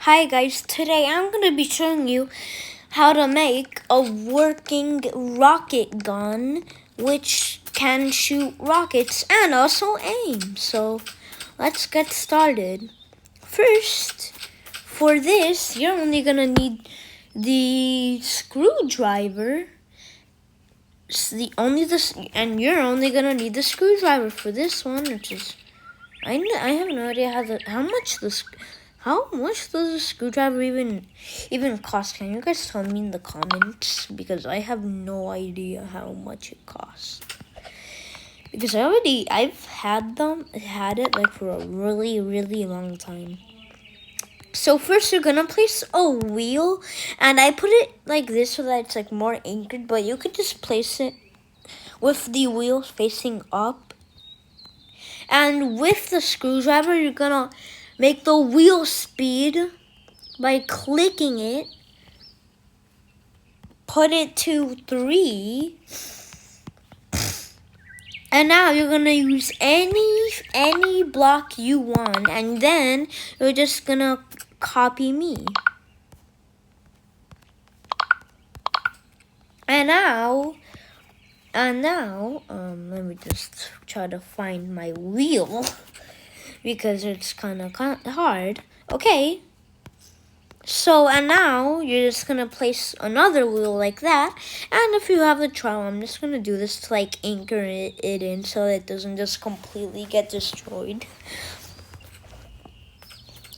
Hi guys, today I'm going to be showing you how to make a working rocket gun which can shoot rockets and also aim. So let's get started. First, for this, you're only going to need the screwdriver. And you're only going to need the screwdriver for this one, which is I have no idea how much does a screwdriver even cost? Can you guys tell me in the comments? Because I have no idea how much it costs. Because I've had it like for a really long time. So first you're gonna place a wheel, and I put it like this so that it's like more anchored, but you could just place it with the wheel facing up. And with the screwdriver, you're gonna make the wheel speed by clicking it. Put it to 3. And now you're gonna use any block you want, and then you're just gonna copy me. And now, let me just try to find my wheel because it's kind of hard. Okay. So, and now you're just gonna place another wheel like that. And if you have the trowel, I'm just gonna do this to like anchor it in so it doesn't just completely get destroyed.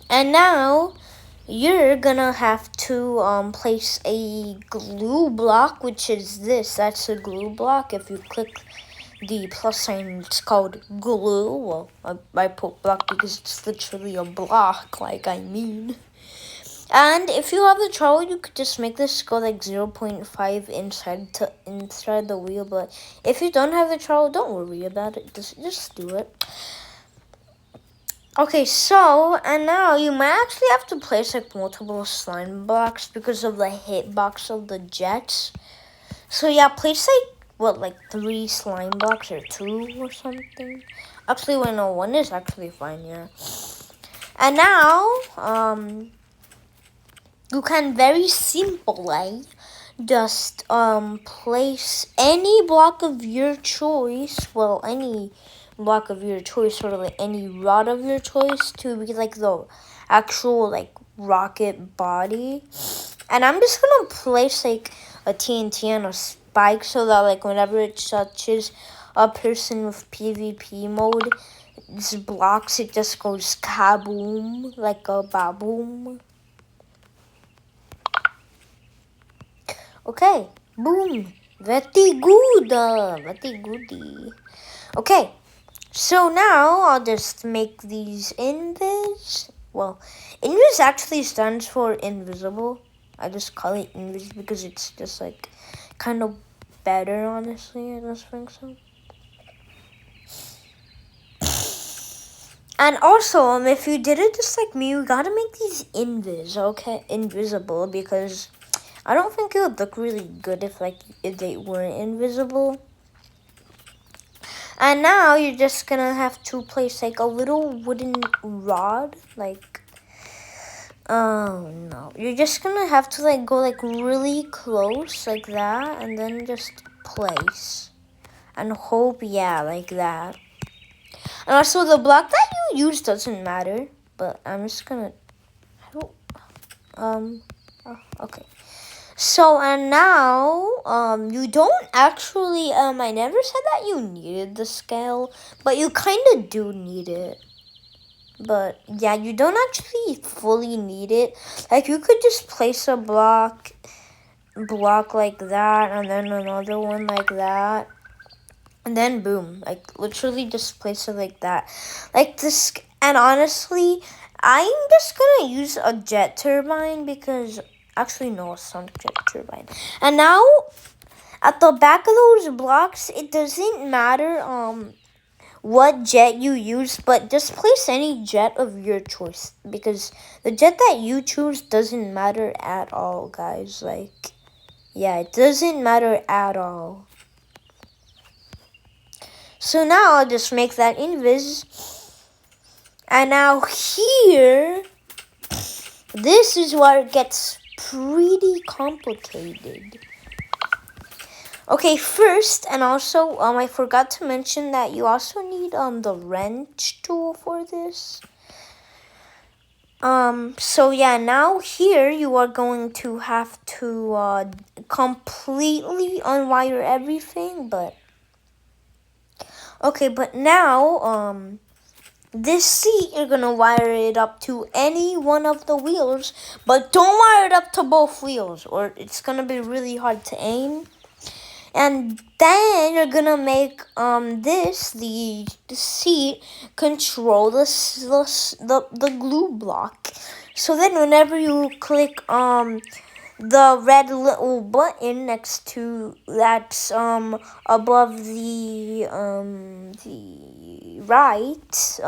And now you're gonna have to place a glue block, which is this. That's a glue block. If you click the plus sign, it's called glue. Well, I put block because it's literally a block, And if you have the trowel, you could just make this go like 0.5 inside the wheel. But if you don't have the trowel, don't worry about it. Just do it. Okay, so, and now you might actually have to place like multiple slime blocks because of the hitbox of the jets. So yeah, place like 3 slime blocks or 2 or something. Actually, wait, no, 1 is actually fine, yeah. And now, you can very simply just place any block of your choice, well, any block of your choice, or like any rod of your choice to be like the actual like rocket body. And I'm just gonna place like a TNT and a spike so that like whenever it touches a person with PvP mode, these blocks, it just goes kaboom, like a baboom. Okay, boom. Very good. Very goody. Okay, so now I'll just make these invis. Well, invis actually stands for invisible. I just call it invis because it's just like kind of better, honestly. I just think so. And also, if you did it just like me, you gotta make these invisible, because I don't think it would look really good if they weren't invisible. And now you're just gonna have to place like a little wooden rod, like, oh no. You're just gonna have to like go like really close like that, and then just place. And hope, yeah, like that. And also the block that you use doesn't matter, but I'm just gonna, okay. So, and now, you don't actually, I never said that you needed the scale, but you kind of do need it. But, yeah, you don't actually fully need it. Like, you could just place a block like that, and then another one like that. And then, boom, like, literally just place it like that. Like, this, and honestly, I'm just gonna use a jet turbine because... Actually, no, it's not a jet turbine. And now, at the back of those blocks, it doesn't matter what jet you use, but just place any jet of your choice, because the jet that you choose doesn't matter at all, guys. Like, yeah, it doesn't matter at all. So now I'll just make that invis. And now here... This is where it gets pretty complicated. Okay, first, and also, I forgot to mention that you also need the wrench tool for this. So yeah, now here you are going to have to completely unwire everything, but okay, but now this seat you're gonna wire it up to any one of the wheels, but don't wire it up to both wheels or it's gonna be really hard to aim. And then you're gonna make the seat control the glue block. So then whenever you click the red little button next to that's above the right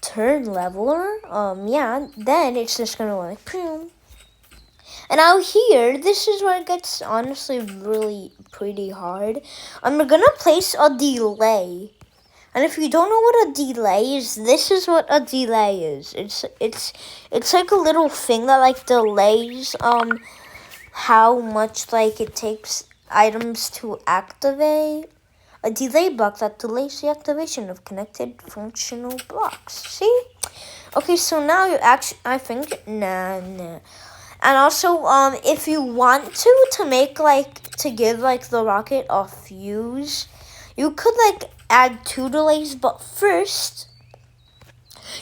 turn leveler, yeah, then it's just gonna like boom. And out here, this is where it gets honestly really pretty hard. We're gonna place a delay. And if you don't know what a delay is, this is what a delay is. It's like a little thing that like delays how much like it takes items to activate. A delay block that delays the activation of connected functional blocks. See? Okay, so now you actually I think nah. And also, if you want to make to give like the rocket a fuse, you could like add 2 delays. But first,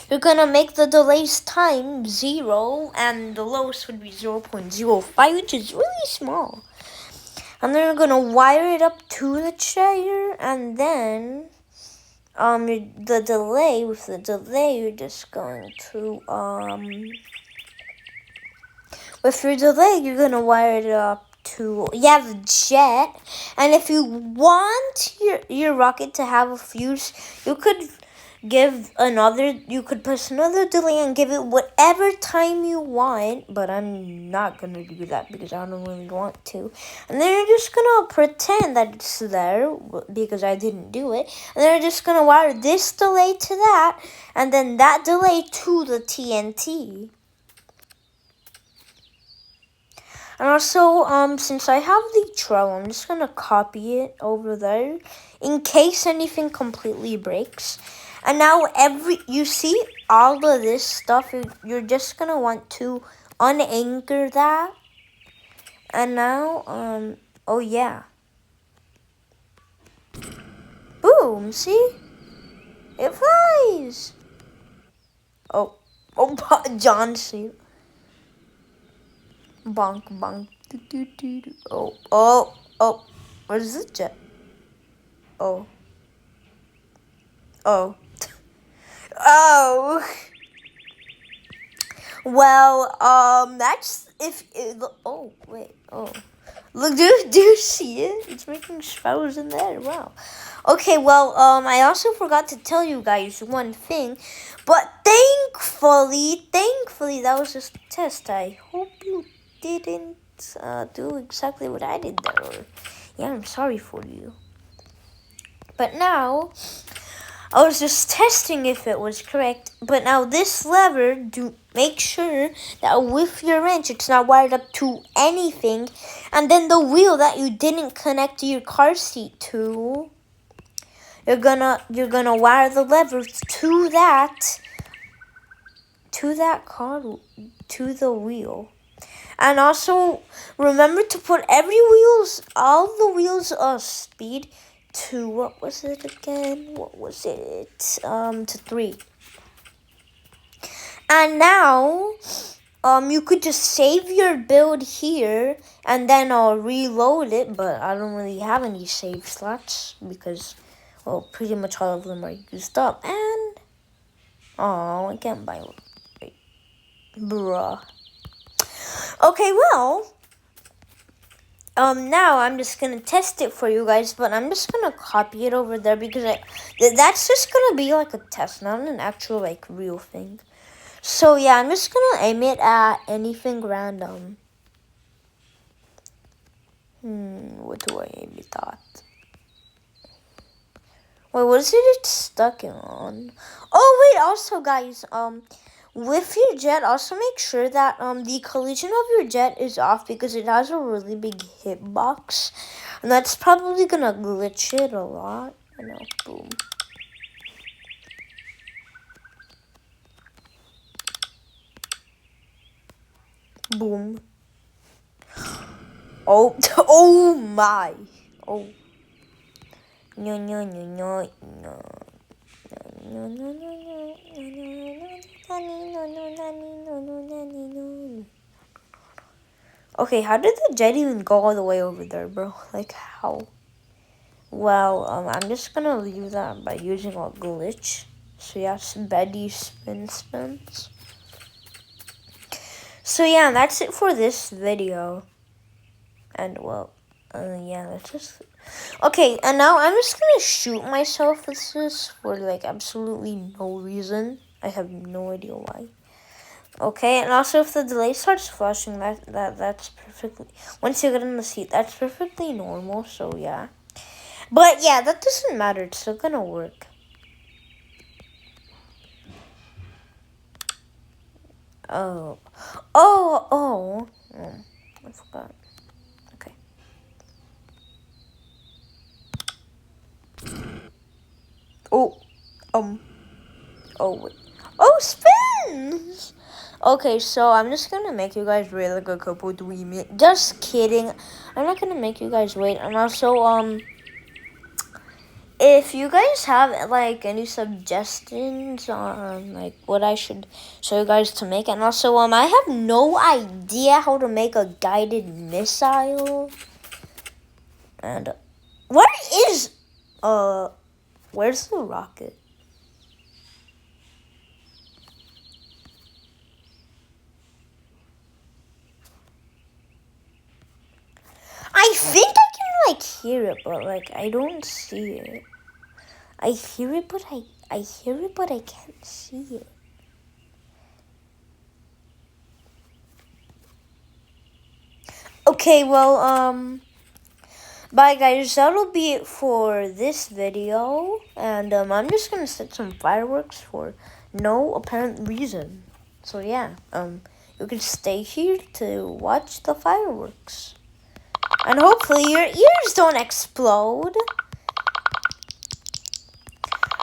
you're gonna make the delays time 0, and the lowest would be 0.05, which is really small. And then you're gonna wire it up to the chair, and then the delay with the delay, you're just going to with your delay, you're gonna wire it up to the jet. And if you want your rocket to have a fuse, you could press another delay and give it whatever time you want. But I'm not gonna do that because I don't really want to. And then you're just gonna pretend that it's there because I didn't do it. And then you're just gonna wire this delay to that, and then that delay to the TNT. And also, since I have the trail, I'm just gonna copy it over there in case anything completely breaks. And now you see all of this stuff, you're just gonna want to unanchor that. And now, oh yeah. Boom, see? It flies. Oh, John C. Bonk, bonk. Oh. Where's the jet? Oh. Oh. Well, that's oh, wait. Oh. Look, do you see it? It's making spells in there. Wow. Okay, well, I also forgot to tell you guys one thing. But thankfully, that was just a test. I hope you didn't do exactly what I did there. Or, yeah, I'm sorry for you. But now, I was just testing if it was correct. But now this lever, make sure that with your wrench, it's not wired up to anything. And then the wheel that you didn't connect your car seat to, you're gonna wire the lever to the wheel. And also remember to put all the wheels speed to what was it again? To 3. And now you could just save your build here and then I'll reload it, but I don't really have any save slots because pretty much all of them are used up. And I can't buy one. Wait. Bruh. Okay, well, now I'm just gonna test it for you guys, but I'm just gonna copy it over there because that's just gonna be like a test, not an actual like real thing. So yeah, I'm just gonna aim it at anything random. What do I aim it at? Wait, what is it? It's stuck on. Oh wait, also guys, with your jet, also make sure that the collision of your jet is off because it has a really big hitbox, and that's probably gonna glitch it a lot. I know. Boom. Boom. Oh, oh my. Oh. No, no, no, no, no. No, no, no, no, no. Okay, how did the jet even go all the way over there, bro? Like, how? Well, I'm just gonna leave that by using a glitch. So yeah, Betty spins. So yeah, that's it for this video. And well, yeah, that's just... Okay, and now I'm just gonna shoot myself with this for like absolutely no reason. I have no idea why. Okay, and also if the delay starts flashing, that's perfectly... Once you get in the seat, that's perfectly normal, so yeah. But yeah, that doesn't matter, it's still gonna work. Oh, I forgot. Okay. Oh, wait. Oh, spins! Okay, so I'm just gonna make you guys wait like a couple 3 minutes. Just kidding. I'm not gonna make you guys wait. And also, if you guys have like any suggestions on like what I should show you guys to make, and also I have no idea how to make a guided missile. And where is where's the rocket? I think I can like hear it, but like I don't see it. I hear it, but I hear it, but I can't see it. Okay, well, bye guys. That'll be it for this video, and I'm just gonna set some fireworks for no apparent reason. So yeah, you can stay here to watch the fireworks, and hopefully your ears don't explode.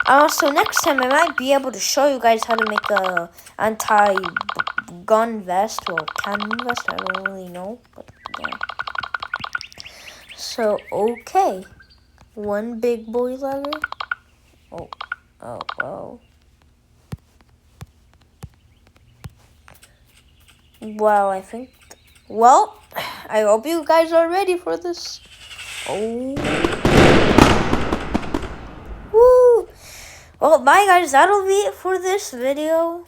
Also, next time I might be able to show you guys how to make a anti-gun vest or cannon vest. I don't really know, but yeah. So, okay. One big boy lever. Oh. Well, I think... Well, I hope you guys are ready for this. Oh. Woo. Well, bye guys. That'll be it for this video.